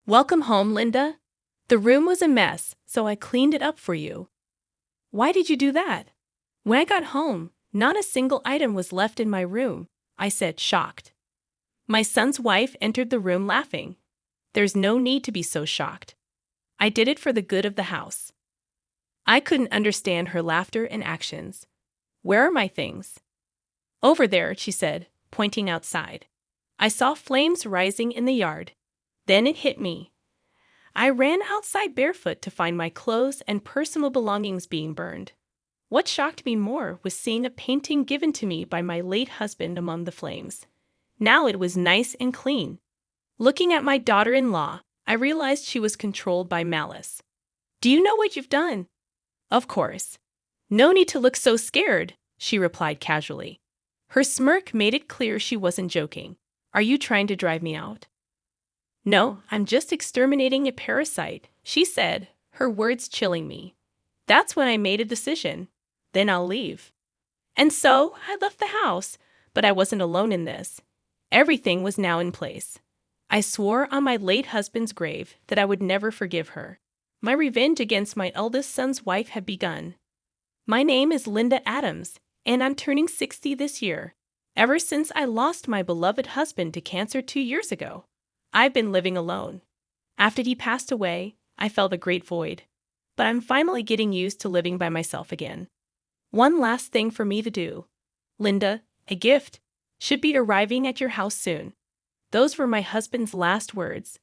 Welcome home, Linda. The room was a mess, so I cleaned it up for you. Why did you do that? When I got home, not a single item was left in my room, I said, shocked. My son's wife entered the room laughing. There's no need to be so shocked. I did it for the good of the house. I couldn't understand her laughter and actions. Where are my things? Over there, she said, pointing outside. I saw flames rising in the yard. Then it hit me. I ran outside barefoot to find my clothes and personal belongings being burned. What shocked me more was seeing a painting given to me by my late husband among the flames. Now it was nice and clean. Looking at my daughter-in-law, I realized she was controlled by malice. Do you know what you've done? Of course. No need to look so scared, she replied casually. Her smirk made it clear she wasn't joking. Are you trying to drive me out? No, I'm just exterminating a parasite, she said, her words chilling me. That's when I made a decision. Then I'll leave. And so I left the house, but I wasn't alone in this. Everything was now in place. I swore on my late husband's grave that I would never forgive her. My revenge against my eldest son's wife had begun. My name is Linda Adams, and I'm turning 60 this year. Ever since I lost my beloved husband to cancer 2 years ago, I've been living alone. After he passed away, I felt a great void. But I'm finally getting used to living by myself again. One last thing for me to do. Linda, a gift, should be arriving at your house soon. Those were my husband's last words.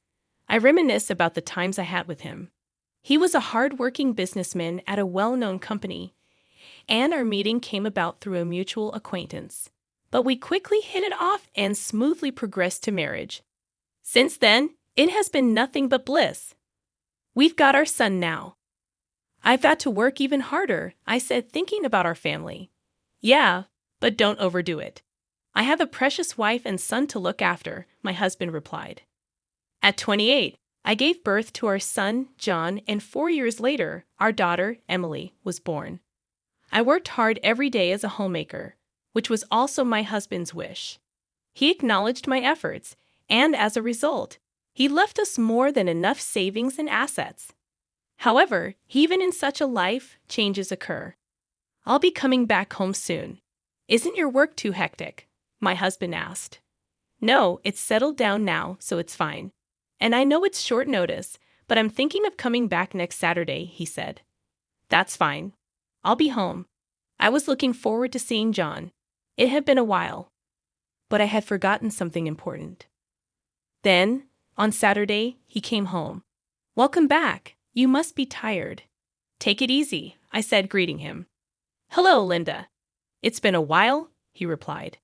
I reminisce about the times I had with him. He was a hard-working businessman at a well-known company, and our meeting came about through a mutual acquaintance. But we quickly hit it off and smoothly progressed to marriage. Since then, it has been nothing but bliss. We've got our son now. I've got to work even harder, I said, thinking about our family. Yeah, but don't overdo it. I have a precious wife and son to look after, my husband replied. At 28, I gave birth to our son, John, and 4 years later, our daughter, Emily, was born. I worked hard every day as a homemaker, which was also my husband's wish. He acknowledged my efforts, and as a result, he left us more than enough savings and assets. However, even in such a life, changes occur. I'll be coming back home soon. Isn't your work too hectic? My husband asked. No, it's settled down now, so it's fine. And I know it's short notice, but I'm thinking of coming back next Saturday, he said. That's fine. I'll be home. I was looking forward to seeing John. It had been a while. But I had forgotten something important. Then, on Saturday, he came home. Welcome back. You must be tired. Take it easy, I said, greeting him. Hello, Linda. It's been a while, he replied.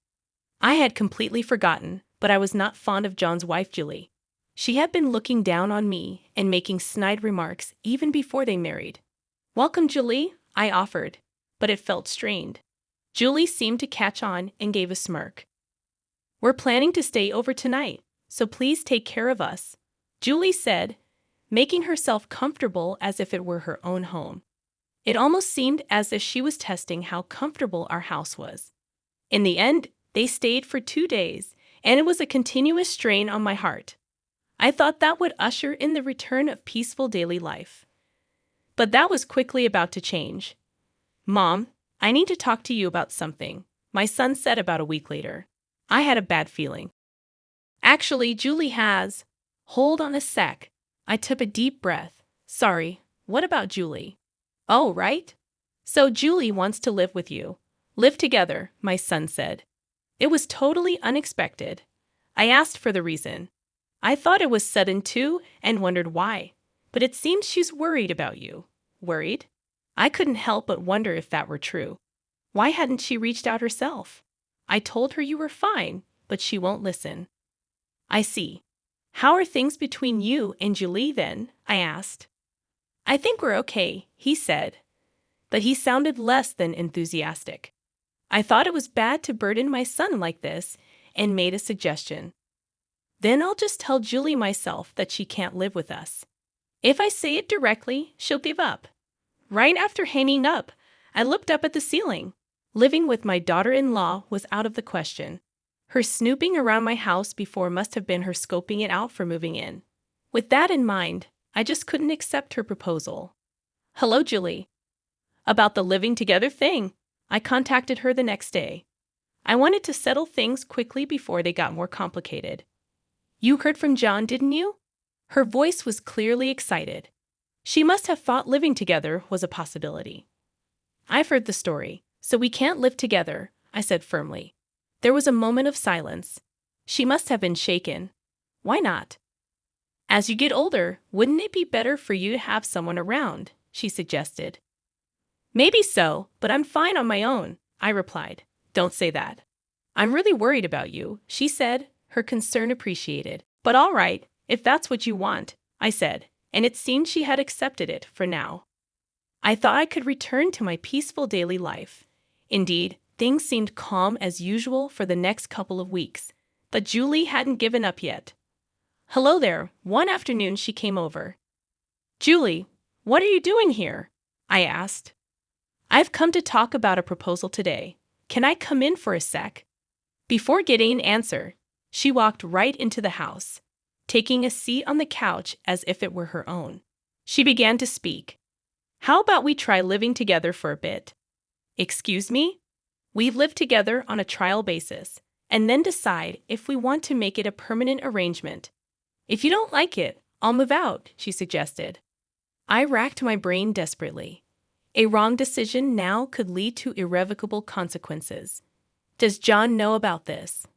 I had completely forgotten, but I was not fond of John's wife, Julie. She had been looking down on me and making snide remarks even before they married. Welcome, Julie, I offered, but it felt strained. Julie seemed to catch on and gave a smirk. We're planning to stay over tonight, so please take care of us, Julie said, making herself comfortable as if it were her own home. It almost seemed as if she was testing how comfortable our house was. In the end, they stayed for 2 days, and it was a continuous strain on my heart. I thought that would usher in the return of peaceful daily life. But that was quickly about to change. Mom, I need to talk to you about something, my son said about a week later. I had a bad feeling. Actually, Julie has. Hold on a sec. I took a deep breath. Sorry, what about Julie? Oh, right. So Julie wants to live with you. Live together, my son said. It was totally unexpected. I asked for the reason. I thought it was sudden too and wondered why. But it seems she's worried about you. Worried? I couldn't help but wonder if that were true. Why hadn't she reached out herself? I told her you were fine, but she won't listen. I see. How are things between you and Julie then? I asked. I think we're okay, he said. But he sounded less than enthusiastic. I thought it was bad to burden my son like this and made a suggestion. Then I'll just tell Julie myself that she can't live with us. If I say it directly, she'll give up. Right after hanging up, I looked up at the ceiling. Living with my daughter-in-law was out of the question. Her snooping around my house before must have been her scoping it out for moving in. With that in mind, I just couldn't accept her proposal. Hello, Julie. About the living together thing, I contacted her the next day. I wanted to settle things quickly before they got more complicated. You heard from John, didn't you? Her voice was clearly excited. She must have thought living together was a possibility. I've heard the story, so we can't live together, I said firmly. There was a moment of silence. She must have been shaken. Why not? As you get older, wouldn't it be better for you to have someone around? She suggested. Maybe so, but I'm fine on my own, I replied. Don't say that. I'm really worried about you, she said, her concern appreciated. But all right, if that's what you want, I said, and it seemed she had accepted it for now. I thought I could return to my peaceful daily life. Indeed, things seemed calm as usual for the next couple of weeks, but Julie hadn't given up yet. Hello there. One afternoon she came over. Julie, what are you doing here? I asked. I've come to talk about a proposal today. Can I come in for a sec? Before getting an answer, she walked right into the house, taking a seat on the couch as if it were her own. She began to speak. How about we try living together for a bit? Excuse me? We've lived together on a trial basis, and then decide if we want to make it a permanent arrangement. If you don't like it, I'll move out, she suggested. I racked my brain desperately. A wrong decision now could lead to irrevocable consequences. Does John know about this?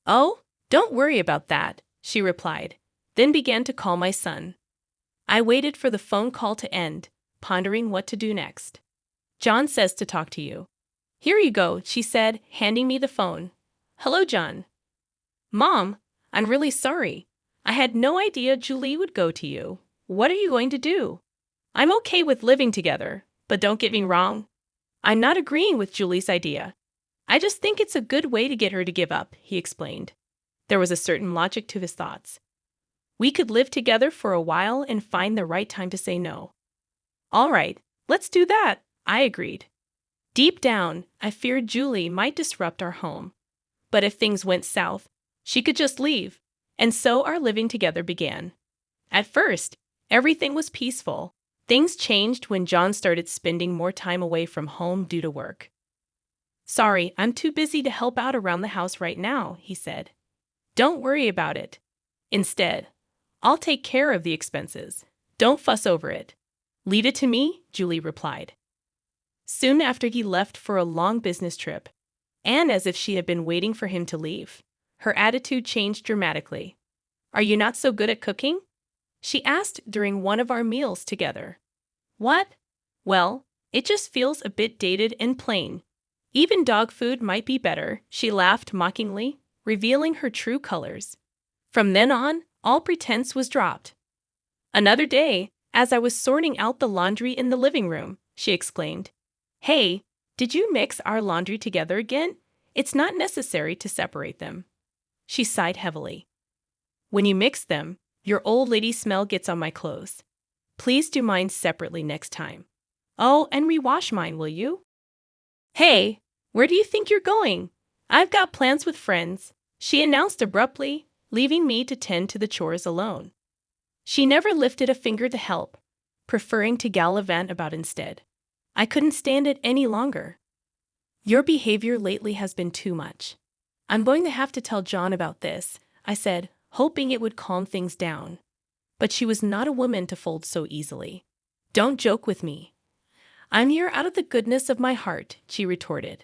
Oh, don't worry about that, she replied, then began to call my son. I waited for the phone call to end, pondering what to do next. John says to talk to you. Here you go, she said, handing me the phone. Hello, John. Mom, I'm really sorry. I had no idea Julie would go to you. What are you going to do? I'm okay with living together, but don't get me wrong. I'm not agreeing with Julie's idea. I just think it's a good way to get her to give up, he explained. There was a certain logic to his thoughts. We could live together for a while and find the right time to say no. All right, let's do that, I agreed. Deep down, I feared Julie might disrupt our home. But if things went south, she could just leave, and so our living together began. At first, everything was peaceful. Things changed when John started spending more time away from home due to work. Sorry, I'm too busy to help out around the house right now, he said. Don't worry about it. Instead, I'll take care of the expenses. Don't fuss over it. Leave it to me, Julie replied. Soon after he left for a long business trip, and as if she had been waiting for him to leave, her attitude changed dramatically. Are you not so good at cooking? She asked during one of our meals together. What? Well, it just feels a bit dated and plain. Even dog food might be better, she laughed mockingly, revealing her true colors. From then on, all pretense was dropped. Another day, as I was sorting out the laundry in the living room, she exclaimed, Hey, did you mix our laundry together again? It's not necessary to separate them. She sighed heavily. When you mix them, your old lady smell gets on my clothes. Please do mine separately next time. Oh, and rewash mine, will you? Hey, where do you think you're going? I've got plans with friends, she announced abruptly, leaving me to tend to the chores alone. She never lifted a finger to help, preferring to gallivant about instead. I couldn't stand it any longer. Your behavior lately has been too much. I'm going to have to tell John about this, I said, hoping it would calm things down. But she was not a woman to fold so easily. Don't joke with me. I'm here out of the goodness of my heart, she retorted.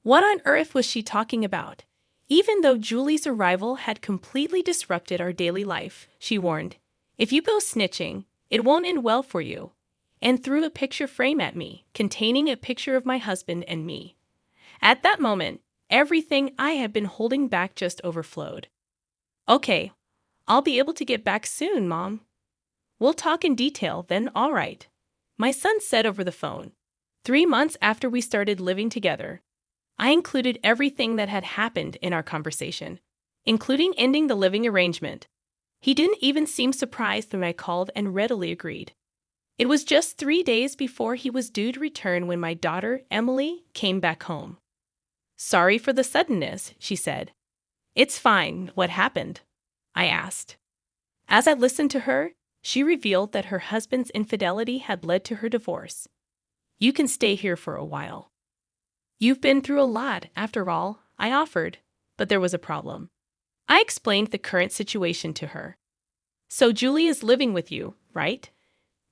What on earth was she talking about? Even though Julie's arrival had completely disrupted our daily life, she warned, if you go snitching, it won't end well for you, and threw a picture frame at me, containing a picture of my husband and me. At that moment, everything I had been holding back just overflowed. Okay, I'll be able to get back soon, Mom. We'll talk in detail then, all right. My son said over the phone. 3 months after we started living together, I included everything that had happened in our conversation, including ending the living arrangement. He didn't even seem surprised when I called and readily agreed. It was just 3 days before he was due to return when my daughter, Emily, came back home. Sorry for the suddenness, she said. It's fine. What happened? I asked. As I listened to her, she revealed that her husband's infidelity had led to her divorce. You can stay here for a while. You've been through a lot, after all, I offered, but there was a problem. I explained the current situation to her. So Julie is living with you, right?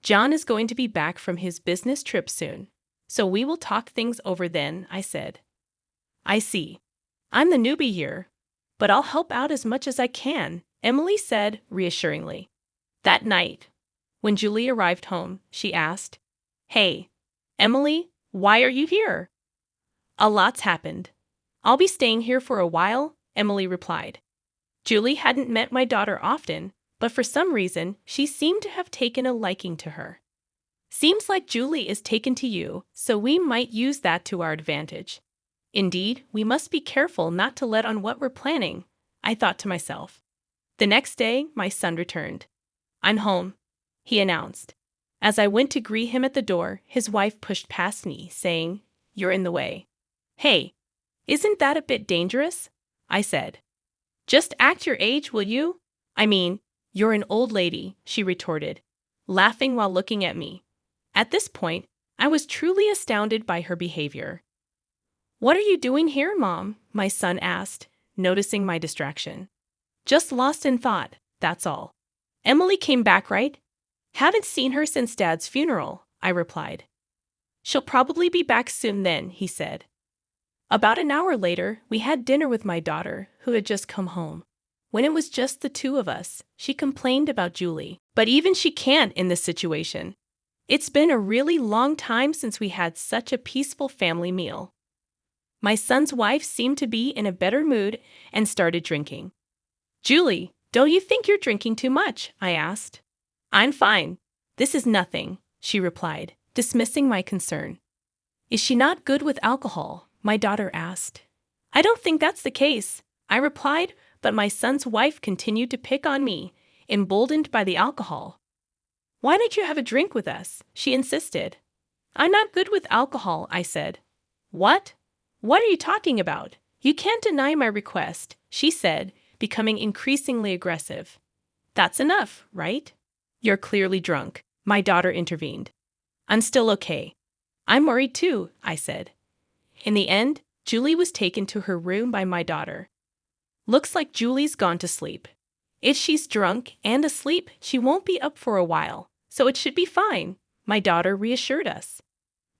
John is going to be back from his business trip soon, so we will talk things over then, I said. I see. I'm the newbie here, but I'll help out as much as I can, Emily said reassuringly. That night, when Julie arrived home, she asked, Hey, Emily, why are you here? A lot's happened. I'll be staying here for a while, Emily replied. Julie hadn't met my daughter often, but for some reason, she seemed to have taken a liking to her. Seems like Julie is taken to you, so we might use that to our advantage. Indeed, we must be careful not to let on what we're planning, I thought to myself. The next day, my son returned. I'm home, he announced. As I went to greet him at the door, his wife pushed past me, saying, You're in the way. Hey, isn't that a bit dangerous? I said. Just act your age, will you? I mean, you're an old lady, she retorted, laughing while looking at me. At this point, I was truly astounded by her behavior. What are you doing here, Mom? My son asked, noticing my distraction. Just lost in thought, that's all. Emily came back, right? Haven't seen her since Dad's funeral, I replied. She'll probably be back soon then, he said. About an hour later, we had dinner with my daughter, who had just come home. When it was just the two of us, she complained about Julie. But even she can't in this situation. It's been a really long time since we had such a peaceful family meal. My son's wife seemed to be in a better mood and started drinking. Julie, don't you think you're drinking too much? I asked. I'm fine. This is nothing, she replied, dismissing my concern. Is she not good with alcohol? My daughter asked. I don't think that's the case, I replied, but my son's wife continued to pick on me, emboldened by the alcohol. Why don't you have a drink with us? She insisted. I'm not good with alcohol, I said. What? What are you talking about? You can't deny my request, she said, becoming increasingly aggressive. That's enough, right? You're clearly drunk, my daughter intervened. I'm still okay. I'm worried too, I said. In the end, Julie was taken to her room by my daughter. Looks like Julie's gone to sleep. If she's drunk and asleep, she won't be up for a while, so it should be fine, my daughter reassured us.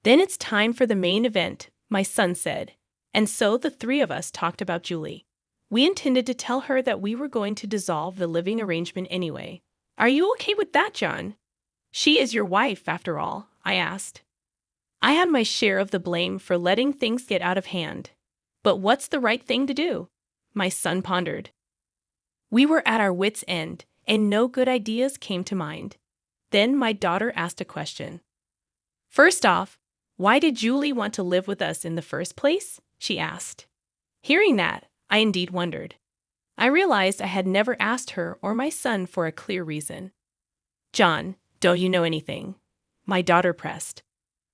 Then it's time for the main event, my son said, and so the three of us talked about Julie. We intended to tell her that we were going to dissolve the living arrangement anyway. Are you okay with that, John? She is your wife, after all, I asked. I had my share of the blame for letting things get out of hand. But what's the right thing to do? My son pondered. We were at our wits' end, and no good ideas came to mind. Then my daughter asked a question. First off, why did Julie want to live with us in the first place? She asked. Hearing that, I indeed wondered. I realized I had never asked her or my son for a clear reason. John, don't you know anything? My daughter pressed.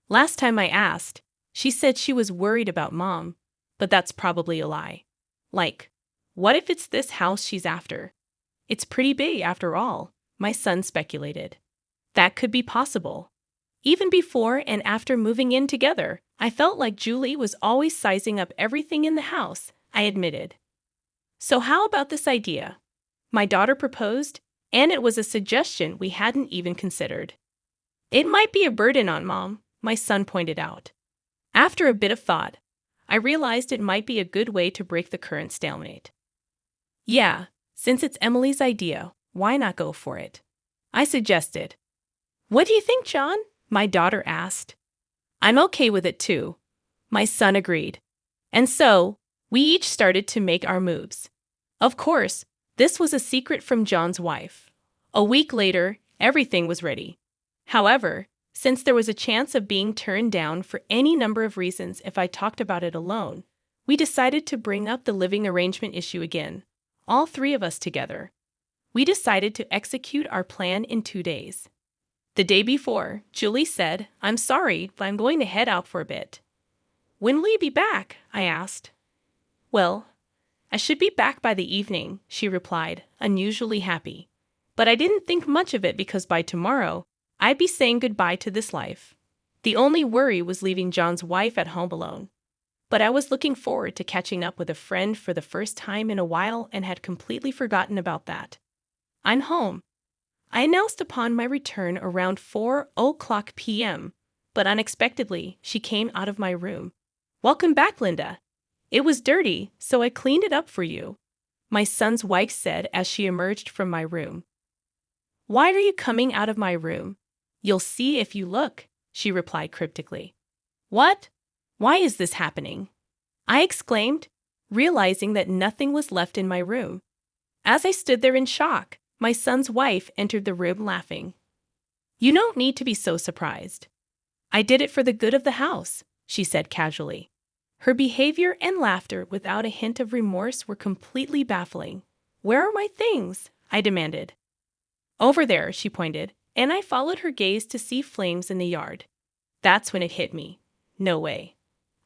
Last time I asked, she said she was worried about Mom, but that's probably a lie. Like, what if it's this house she's after? It's pretty big after all, my son speculated. That could be possible. Even before and after moving in together, I felt like Julie was always sizing up everything in the house, I admitted. So how about this idea? My daughter proposed, and it was a suggestion we hadn't even considered. It might be a burden on Mom, my son pointed out. After a bit of thought, I realized it might be a good way to break the current stalemate. Yeah, since it's Emily's idea, why not go for it? I suggested. What do you think, John? My daughter asked. I'm okay with it too. My son agreed. And so, we each started to make our moves. Of course, this was a secret from John's wife. A week later, everything was ready. However, since there was a chance of being turned down for any number of reasons if I talked about it alone, we decided to bring up the living arrangement issue again, all three of us together. We decided to execute our plan in 2 days. The day before, Julie said, I'm sorry, but I'm going to head out for a bit. When will you be back? I asked. Well, I should be back by the evening, she replied, unusually happy. But I didn't think much of it because by tomorrow, I'd be saying goodbye to this life. The only worry was leaving John's wife at home alone. But I was looking forward to catching up with a friend for the first time in a while and had completely forgotten about that. I'm home, I announced upon my return around 4:00 p.m., but unexpectedly, she came out of my room. "Welcome back, Linda. It was dirty, so I cleaned it up for you," my son's wife said as she emerged from my room. "Why are you coming out of my room? You'll see if you look," she replied cryptically. "What? Why is this happening?" I exclaimed, realizing that nothing was left in my room. As I stood there in shock, my son's wife entered the room laughing. "You don't need to be so surprised. I did it for the good of the house," she said casually. Her behavior and laughter without a hint of remorse were completely baffling. "Where are my things?" I demanded. "Over there," she pointed, and I followed her gaze to see flames in the yard. That's when it hit me. No way.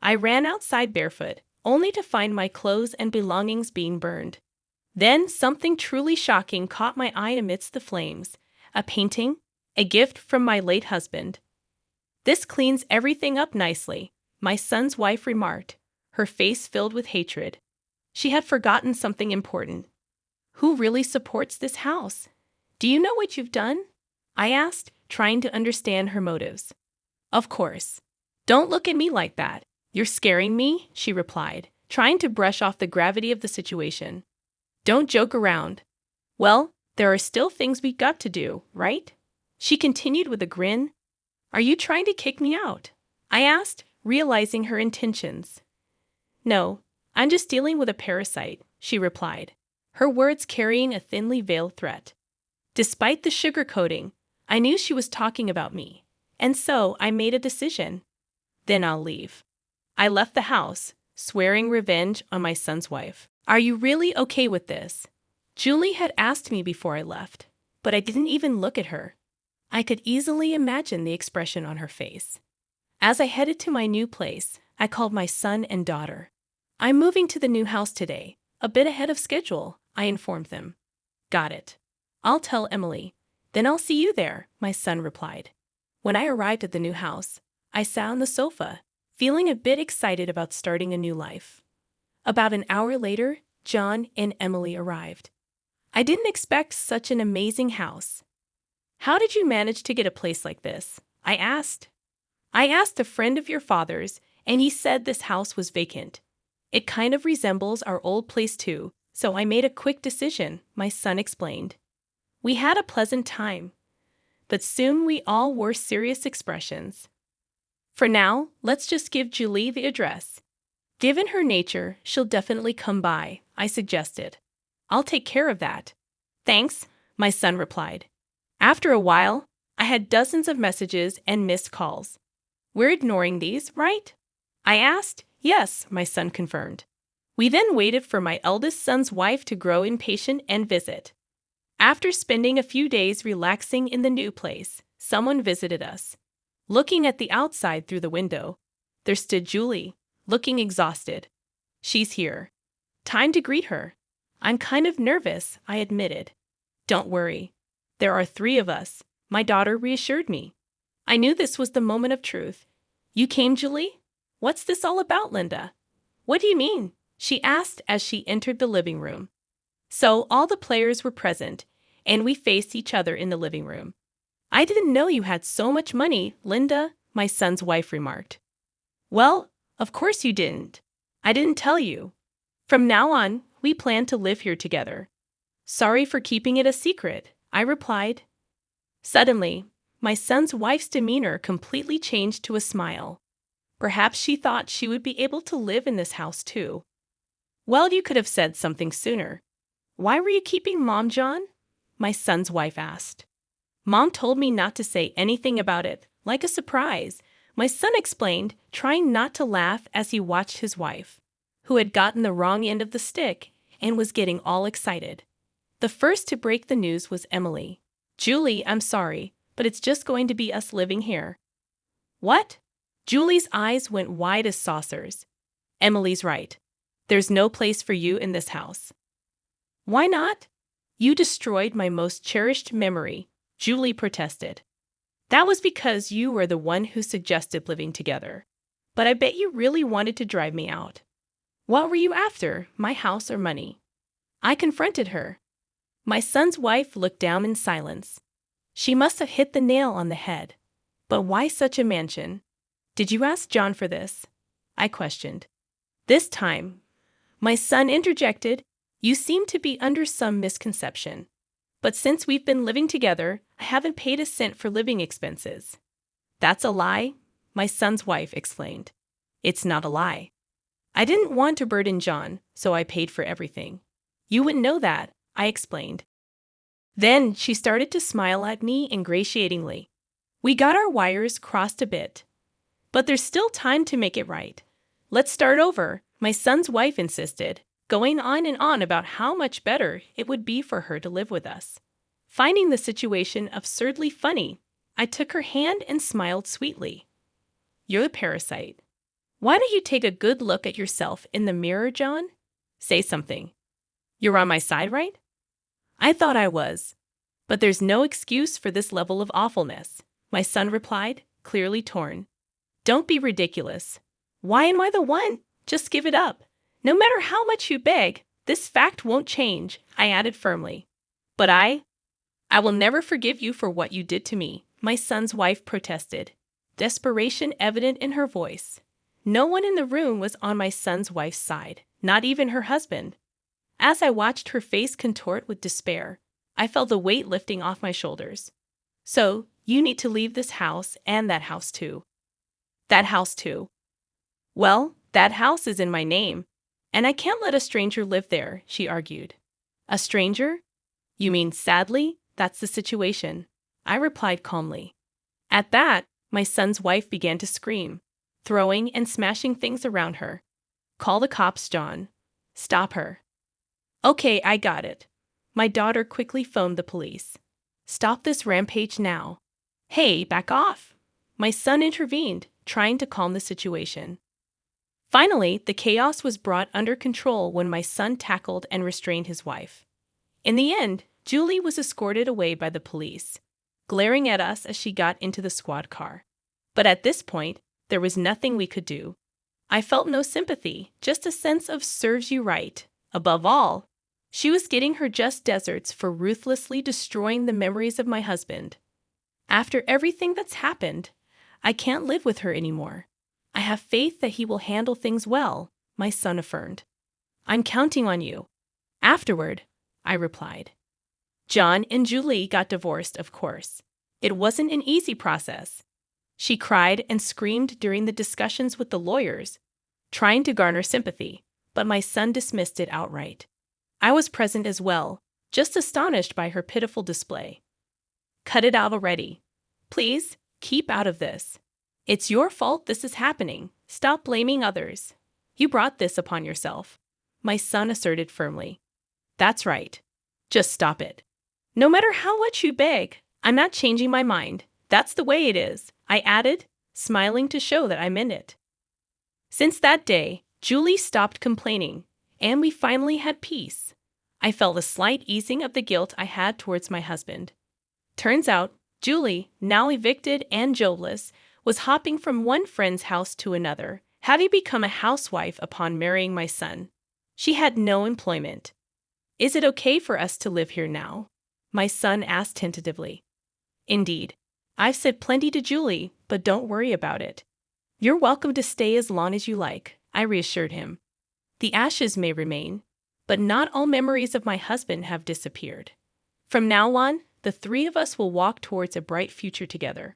I ran outside barefoot, only to find my clothes and belongings being burned. Then something truly shocking caught my eye amidst the flames. A painting, a gift from my late husband. "This cleans everything up nicely," my son's wife remarked, her face filled with hatred. She had forgotten something important. "Who really supports this house? Do you know what you've done?" I asked, trying to understand her motives. "Of course. Don't look at me like that. You're scaring me," she replied, trying to brush off the gravity of the situation. "Don't joke around. Well, there are still things we got to do, right?" She continued with a grin. "Are you trying to kick me out?" I asked, realizing her intentions. "No, I'm just dealing with a parasite," she replied, her words carrying a thinly veiled threat. Despite the sugarcoating, I knew she was talking about me, and so I made a decision. Then I'll leave. I left the house, swearing revenge on my son's wife. "Are you really okay with this?" Julie had asked me before I left, but I didn't even look at her. I could easily imagine the expression on her face. As I headed to my new place, I called my son and daughter. "I'm moving to the new house today, a bit ahead of schedule," I informed them. "Got it. I'll tell Emily. Then I'll see you there," my son replied. When I arrived at the new house, I sat on the sofa, feeling a bit excited about starting a new life. About an hour later, John and Emily arrived. I didn't expect such an amazing house. "How did you manage to get a place like this?" I asked. "I asked a friend of your father's, and he said this house was vacant. It kind of resembles our old place too, so I made a quick decision," my son explained. We had a pleasant time, but soon we all wore serious expressions. "For now, let's just give Julie the address. Given her nature, she'll definitely come by," I suggested. "I'll take care of that." "Thanks," my son replied. After a while, I had dozens of messages and missed calls. "We're ignoring these, right?" I asked. "Yes," my son confirmed. We then waited for my eldest son's wife to grow impatient and visit. After spending a few days relaxing in the new place, someone visited us. Looking at the outside through the window, there stood Julie, looking exhausted. "She's here. Time to greet her." "I'm kind of nervous," I admitted. "Don't worry. There are 3 of us," my daughter reassured me. I knew this was the moment of truth. "You came, Julie? What's this all about, Linda?" "What do you mean?" she asked as she entered the living room. So all the players were present, and we faced each other in the living room. "I didn't know you had so much money, Linda," my son's wife remarked. "Well, of course you didn't. I didn't tell you. From now on, we plan to live here together." "Sorry for keeping it a secret," I replied. Suddenly, my son's wife's demeanor completely changed to a smile. Perhaps she thought she would be able to live in this house too. "Well, you could have said something sooner." "Why were you keeping Mom, John?" my son's wife asked. "Mom told me not to say anything about it, like a surprise," my son explained, trying not to laugh as he watched his wife, who had gotten the wrong end of the stick and was getting all excited. The first to break the news was Emily. "Julie, I'm sorry, but it's just going to be us living here." "What?" Julie's eyes went wide as saucers. "Emily's right. There's no place for you in this house." "Why not?" You destroyed my most cherished memory, Julie protested. That was because you were the one who suggested living together. But I bet you really wanted to drive me out. What were you after, my house or money? I confronted her. My son's wife looked down in silence. She must have hit the nail on the head. But why such a mansion? Did you ask John for this? I questioned. This time, my son interjected, you seem to be under some misconception. But since we've been living together, I haven't paid a cent for living expenses. That's a lie, my son's wife explained. It's not a lie. I didn't want to burden John, so I paid for everything. You wouldn't know that, I explained. Then she started to smile at me ingratiatingly. We got our wires crossed a bit. But there's still time to make it right. Let's start over, my son's wife insisted, going on and on about how much better it would be for her to live with us. Finding the situation absurdly funny, I took her hand and smiled sweetly. You're a parasite. Why don't you take a good look at yourself in the mirror, John? Say something. You're on my side, right? I thought I was. But there's no excuse for this level of awfulness, my son replied, clearly torn. Don't be ridiculous. Why am I the one? Just give it up. No matter how much you beg, this fact won't change, I added firmly. But I will never forgive you for what you did to me, my son's wife protested, desperation evident in her voice. No one in the room was on my son's wife's side, not even her husband. As I watched her face contort with despair, I felt the weight lifting off my shoulders. So, you need to leave this house and that house too. That house too. Well, that house is in my name, and I can't let a stranger live there, she argued. A stranger? You mean sadly, that's the situation, I replied calmly. At that, my son's wife began to scream, throwing and smashing things around her. Call the cops, John. Stop her. Okay, I got it. My daughter quickly phoned the police. Stop this rampage now. Hey, back off. My son intervened, trying to calm the situation. Finally, the chaos was brought under control when my son tackled and restrained his wife. In the end, Julie was escorted away by the police, glaring at us as she got into the squad car. But at this point, there was nothing we could do. I felt no sympathy, just a sense of serves you right. Above all, she was getting her just desserts for ruthlessly destroying the memories of my husband. After everything that's happened, I can't live with her anymore. I have faith that he will handle things well, my son affirmed. I'm counting on you. Afterward, I replied. John and Julie got divorced, of course. It wasn't an easy process. She cried and screamed during the discussions with the lawyers, trying to garner sympathy, but my son dismissed it outright. I was present as well, just astonished by her pitiful display. Cut it out already. Please, keep out of this. It's your fault this is happening. Stop blaming others. You brought this upon yourself, my son asserted firmly. That's right. Just stop it. No matter how much you beg, I'm not changing my mind. That's the way it is, I added, smiling to show that I meant it. Since that day, Julie stopped complaining, and we finally had peace. I felt a slight easing of the guilt I had towards my husband. Turns out, Julie, now evicted and jobless, was hopping from one friend's house to another, having become a housewife upon marrying my son. She had no employment. Is it okay for us to live here now? My son asked tentatively. Indeed. I've said plenty to Julie, but don't worry about it. You're welcome to stay as long as you like, I reassured him. The ashes may remain, but not all memories of my husband have disappeared. From now on, the three of us will walk towards a bright future together.